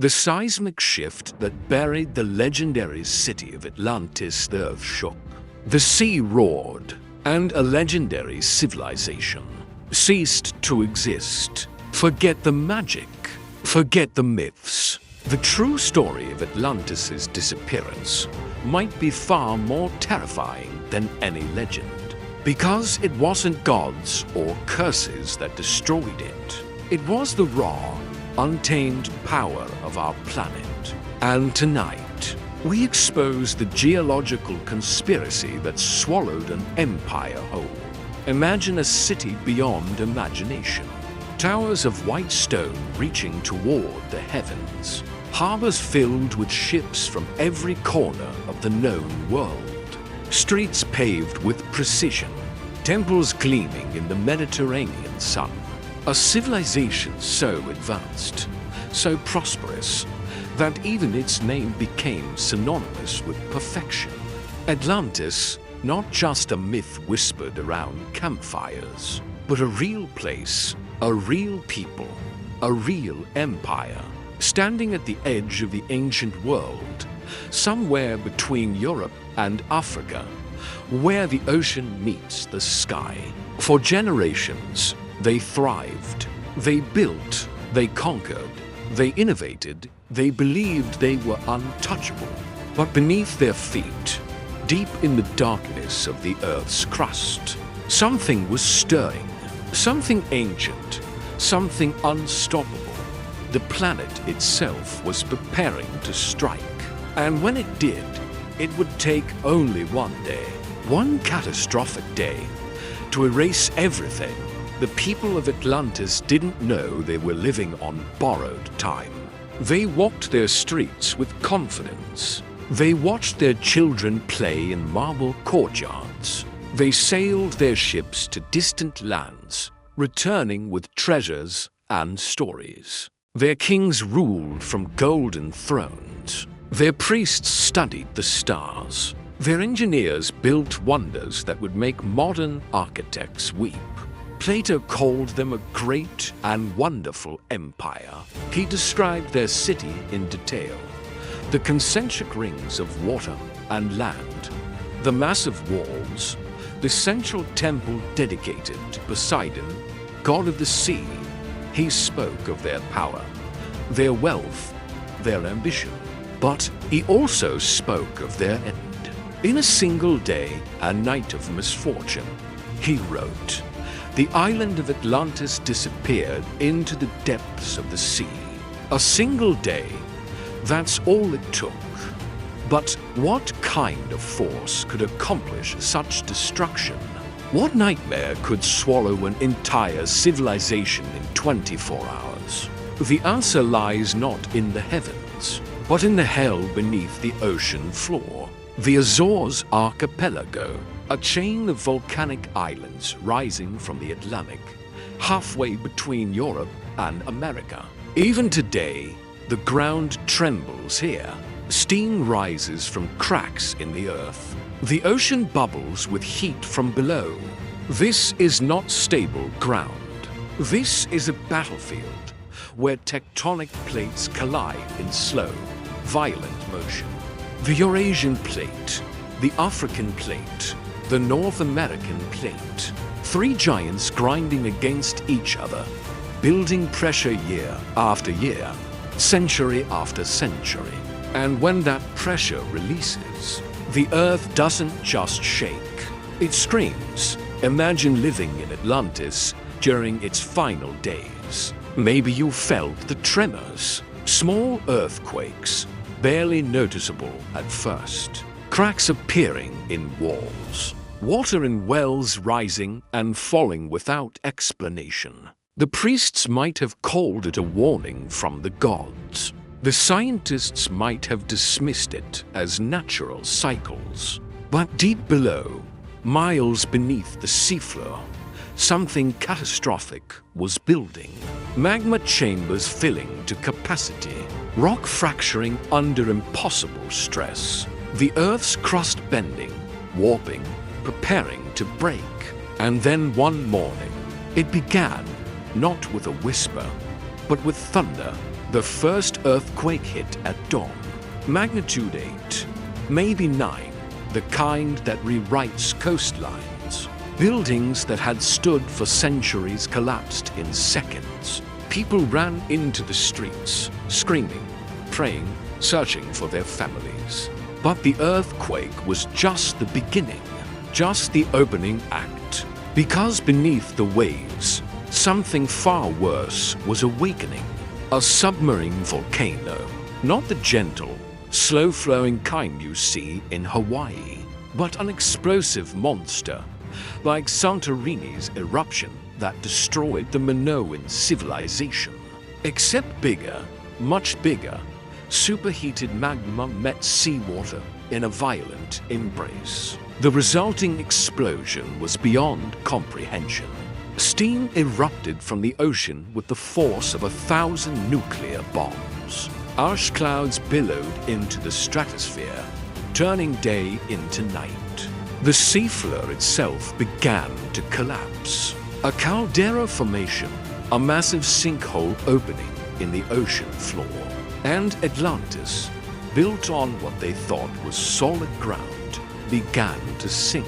The seismic shift that buried the legendary city of Atlantis, the earth shook. The sea roared, and a legendary civilization ceased to exist. Forget the magic, forget the myths. The true story of Atlantis' disappearance might be far more terrifying than any legend. Because it wasn't gods or curses that destroyed it. It was the raw, untamed power of our planet. And tonight, we expose the geological conspiracy that swallowed an empire whole. Imagine a city beyond imagination. Towers of white stone reaching toward the heavens. Harbors filled with ships from every corner of the known world. Streets paved with precision. Temples gleaming in the Mediterranean sun. A civilization so advanced, so prosperous, that even its name became synonymous with perfection. Atlantis, not just a myth whispered around campfires, but a real place, a real people, a real empire, standing at the edge of the ancient world, somewhere between Europe and Africa, where the ocean meets the sky. For generations, they thrived, they built, they conquered, they innovated, they believed they were untouchable. But beneath their feet, deep in the darkness of the Earth's crust, something was stirring, something ancient, something unstoppable. The planet itself was preparing to strike, and when it did, it would take only one day, one catastrophic day, to erase everything. The people of Atlantis didn't know they were living on borrowed time. They walked their streets with confidence. They watched their children play in marble courtyards. They sailed their ships to distant lands, returning with treasures and stories. Their kings ruled from golden thrones. Their priests studied the stars. Their engineers built wonders that would make modern architects weep. Plato called them a great and wonderful empire. He described their city in detail. The concentric rings of water and land, the massive walls, the central temple dedicated to Poseidon, god of the sea. He spoke of their power, their wealth, their ambition. But he also spoke of their end. In a single day, a night of misfortune, he wrote, "The island of Atlantis disappeared into the depths of the sea." A single day, that's all it took. But what kind of force could accomplish such destruction? What nightmare could swallow an entire civilization in 24 hours? The answer lies not in the heavens, but in the hell beneath the ocean floor. The Azores Archipelago, a chain of volcanic islands rising from the Atlantic, halfway between Europe and America. Even today, the ground trembles here. Steam rises from cracks in the earth. The ocean bubbles with heat from below. This is not stable ground. This is a battlefield where tectonic plates collide in slow, violent motion. The Eurasian plate, the African plate, the North American plate. Three giants grinding against each other, building pressure year after year, century after century. And when that pressure releases, the Earth doesn't just shake, it screams. Imagine living in Atlantis during its final days. Maybe you felt the tremors, small earthquakes, barely noticeable at first. Cracks appearing in walls. Water in wells rising and falling without explanation. The priests might have called it a warning from the gods. The scientists might have dismissed it as natural cycles. But deep below, miles beneath the seafloor, something catastrophic was building. Magma chambers filling to capacity. Rock fracturing under impossible stress. The Earth's crust bending, warping, preparing to break. And then one morning, it began, not with a whisper, but with thunder, The first earthquake hit at dawn. Magnitude 8, maybe 9, the kind that rewrites coastlines. Buildings that had stood for centuries collapsed in seconds. People ran into the streets, screaming, praying, searching for their families. But the earthquake was just the beginning, just the opening act. Because beneath the waves, something far worse was awakening. A submarine volcano, not the gentle, slow-flowing kind you see in Hawaii, but an explosive monster, like Santorini's eruption that destroyed the Minoan civilization. Except bigger, much bigger, superheated magma met seawater in a violent embrace. The resulting explosion was beyond comprehension. Steam erupted from the ocean with the force of 1,000 nuclear bombs. Ash clouds billowed into the stratosphere, turning day into night. The seafloor itself began to collapse. A caldera formation, a massive sinkhole opening in the ocean floor. And Atlantis, built on what they thought was solid ground, began to sink.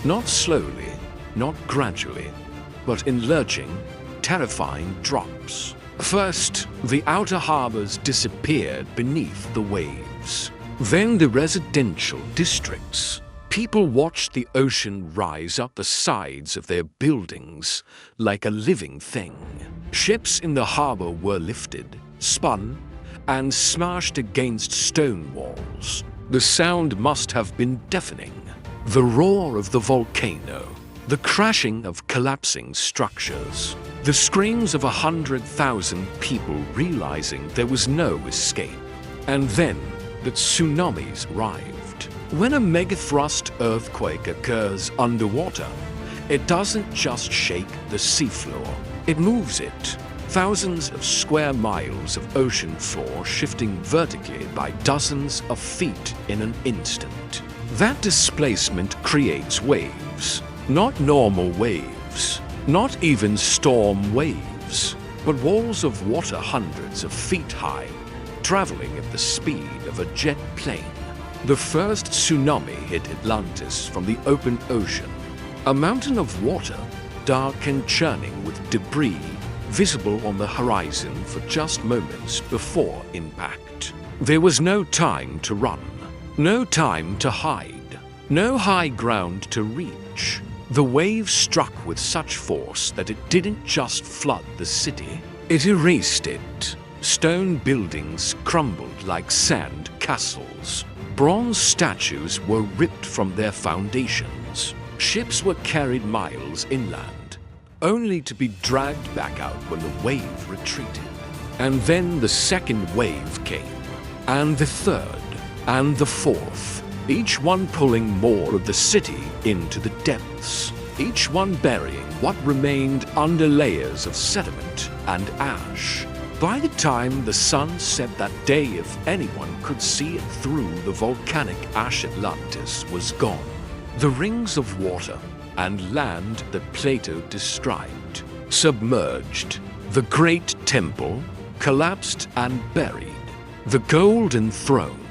Not slowly, not gradually, but in lurching, terrifying drops. First, the outer harbors disappeared beneath the waves. Then the residential districts. People watched the ocean rise up the sides of their buildings like a living thing. Ships in the harbor were lifted, spun, and smashed against stone walls. The sound must have been deafening. The roar of the volcano, the crashing of collapsing structures, the screams of 100,000 people realizing there was no escape. And then the tsunamis arrived. When a megathrust earthquake occurs underwater, it doesn't just shake the seafloor, it moves it. Thousands of square miles of ocean floor shifting vertically by dozens of feet in an instant. That displacement creates waves. Not normal waves, not even storm waves, but walls of water hundreds of feet high, traveling at the speed of a jet plane. The first tsunami hit Atlantis from the open ocean, a mountain of water, dark and churning with debris, visible on the horizon for just moments before impact. There was no time to run, no time to hide, no high ground to reach. The wave struck with such force that it didn't just flood the city, it erased it. Stone buildings crumbled like sand castles. Bronze statues were ripped from their foundations. Ships were carried miles inland, only to be dragged back out when the wave retreated. And then the second wave came, and the third, and the fourth, each one pulling more of the city into the depths, each one burying what remained under layers of sediment and ash. By the time the sun set that day, if anyone could see it through, the volcanic ash Atlantis was gone. The rings of water and land that Plato described, submerged. The great temple collapsed and buried. The golden throne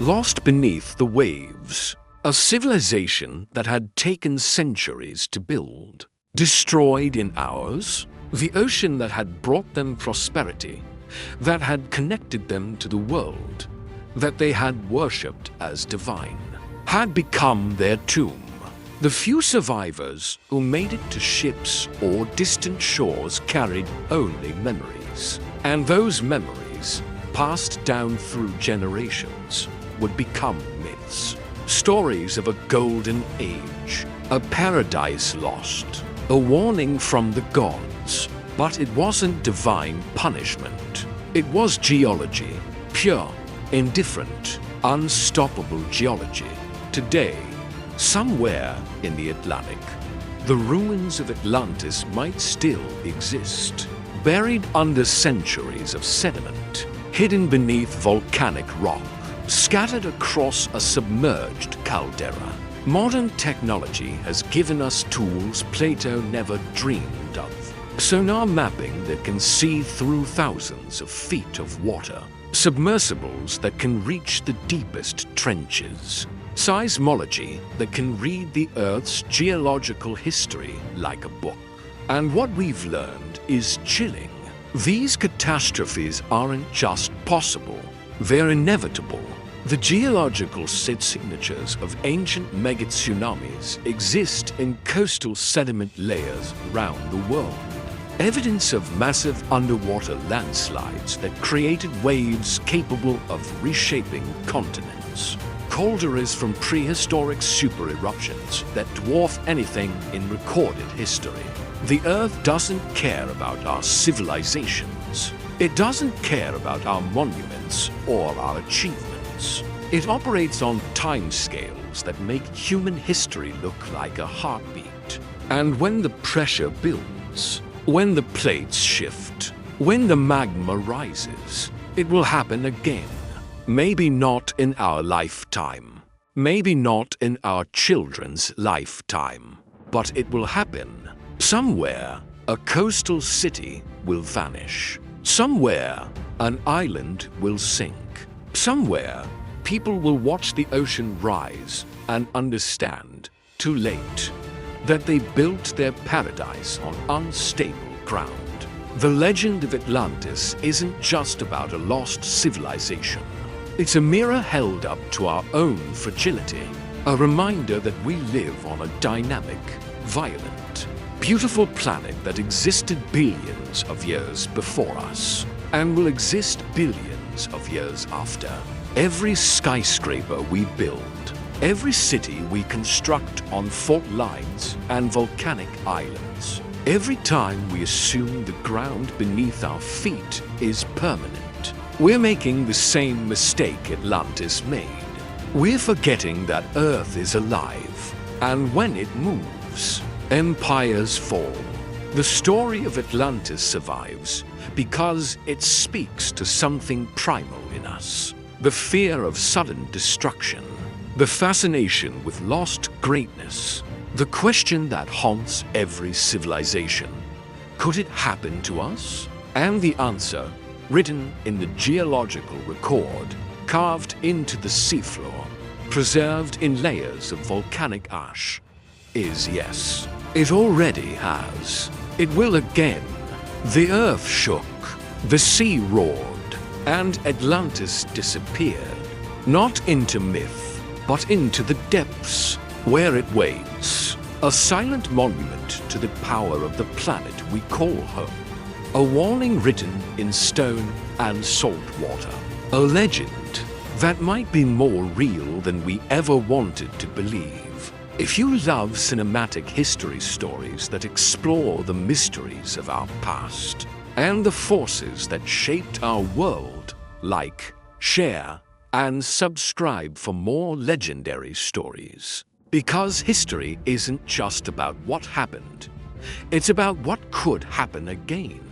lost beneath the waves. A civilization that had taken centuries to build, destroyed in hours. The ocean that had brought them prosperity, that had connected them to the world, that they had worshipped as divine, had become their tomb. The few survivors who made it to ships or distant shores carried only memories. And those memories, passed down through generations, would become myths. Stories of a golden age, a paradise lost, a warning from the gods. But it wasn't divine punishment. It was geology, pure, indifferent, unstoppable geology. Today, somewhere in the Atlantic, the ruins of Atlantis might still exist, buried under centuries of sediment, hidden beneath volcanic rock, scattered across a submerged caldera. Modern technology has given us tools Plato never dreamed of. sonar mapping that can see through thousands of feet of water, submersibles that can reach the deepest trenches, seismology that can read the Earth's geological history like a book. And what we've learned is chilling. These catastrophes aren't just possible, they're inevitable. The geological signatures of ancient megatsunamis exist in coastal sediment layers around the world. Evidence of massive underwater landslides that created waves capable of reshaping continents. Calderas from prehistoric supereruptions that dwarf anything in recorded history. The Earth doesn't care about our civilizations. It doesn't care about our monuments or our achievements. It operates on timescales that make human history look like a heartbeat. And when the pressure builds, when the plates shift, when the magma rises, it will happen again. Maybe not in our lifetime. Maybe not in our children's lifetime. But it will happen. Somewhere, a coastal city will vanish. Somewhere, an island will sink. Somewhere, people will watch the ocean rise and understand, too late, that they built their paradise on unstable ground. The legend of Atlantis isn't just about a lost civilization. It's a mirror held up to our own fragility, a reminder that we live on a dynamic, violent, beautiful planet that existed billions of years before us, and will exist billions of years after. Every skyscraper we build, every city we construct on fault lines and volcanic islands, every time we assume the ground beneath our feet is permanent, we're making the same mistake Atlantis made. We're forgetting that Earth is alive, and when it moves, empires fall. The story of Atlantis survives because it speaks to something primal in us. The fear of sudden destruction, the fascination with lost greatness, the question that haunts every civilization. Could it happen to us? And the answer, written in the geological record, carved into the seafloor, preserved in layers of volcanic ash, is yes. It already has. It will again. The earth shook, the sea roared, and Atlantis disappeared, not into myth, but into the depths, where it waits, a silent monument to the power of the planet we call home, a warning written in stone and salt water, a legend that might be more real than we ever wanted to believe. If you love cinematic history stories that explore the mysteries of our past and the forces that shaped our world, like, share, and subscribe for more legendary stories. Because history isn't just about what happened, it's about what could happen again.